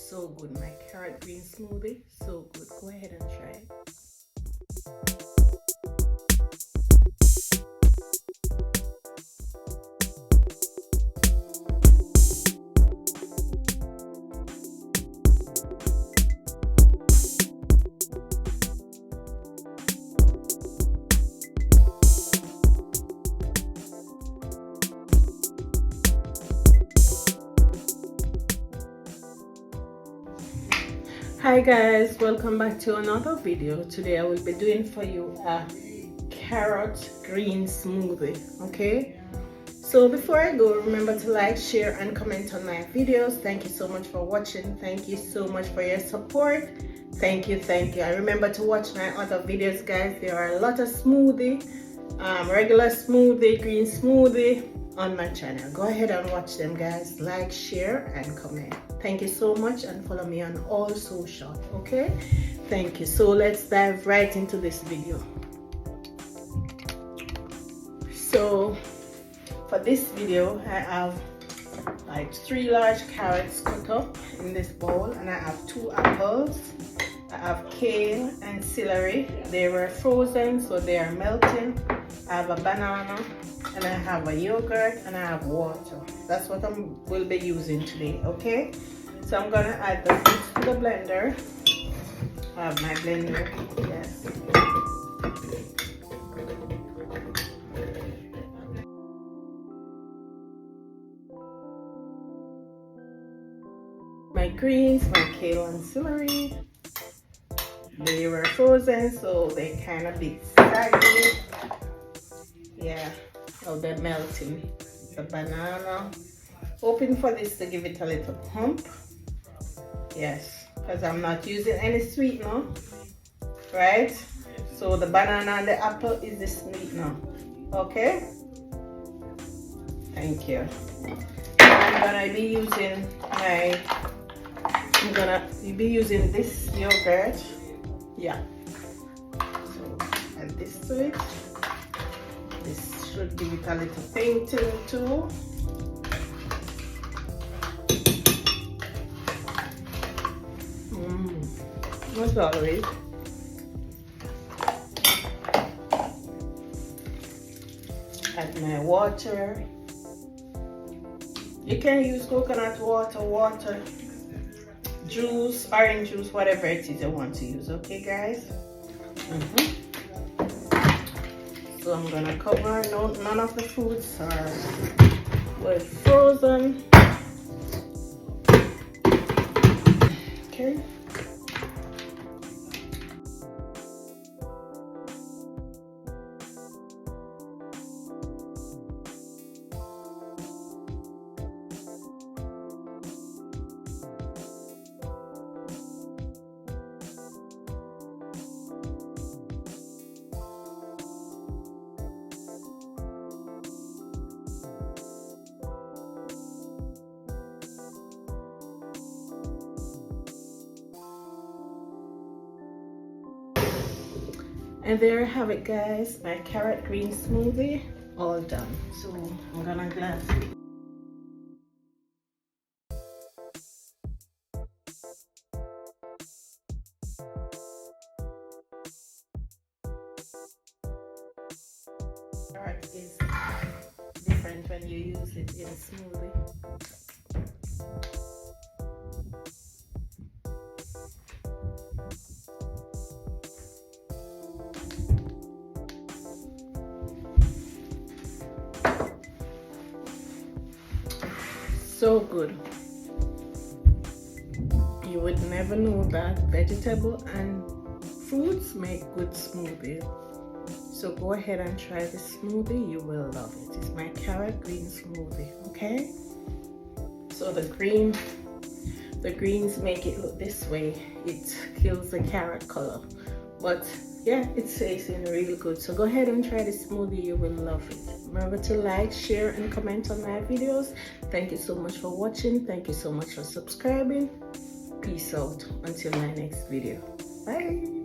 so good. My carrot green smoothie, so good. Go ahead and try it. Hi guys, welcome back to another video. Today I will be doing for you a carrot green smoothie. Okay, so before I go, remember to like, share and comment on my videos. Thank you so much for watching. Thank you so much for your support. Thank you. And remember to watch my other videos, guys. There are a lot of smoothie, regular smoothie, green smoothie on my channel. Go ahead and watch them, guys. Like, share and comment. Thank you so much, and follow me on all social. Okay, thank you. So let's dive right into this video. So for this video I have like 3 large carrots cut up in this bowl, and I have 2 apples. I have kale and celery. They were frozen, so they are melting. I have a banana, and I have a yogurt, and I have water. That's what I will be using today. Okay, so I'm gonna add the fruits to the blender. I have my blender. Yes. My greens, my kale and celery. They were frozen, so they kind of bit saggy. Yeah, oh, they're melting. The banana. Hoping for this to give it a little pump. Yes, because I'm not using any sweetener, right? So the banana and the apple is the sweetener. Okay. Thank you. I'm gonna be using this yogurt. Yeah. So add this to it. This should give it a little painting too. As always. Add my water. You can use coconut water, juice, orange juice, whatever it is you want to use. Okay, guys. So I'm gonna cover. None of the foods were frozen. Okay. And there you have it, guys, my carrot green smoothie all done. So I'm gonna glass it. Carrot is different when you use it in smoothie. So good. You would never know that vegetable and fruits make good smoothie. So go ahead and try this smoothie. You will love it. It's my carrot green smoothie. Okay, so the greens make it look this way. It kills the carrot color, but yeah, it's tasting really good. So go ahead and try this smoothie. You will love it. Remember to like, share and comment on my videos. Thank you so much for watching. Thank you so much for subscribing. Peace out until my next video. Bye.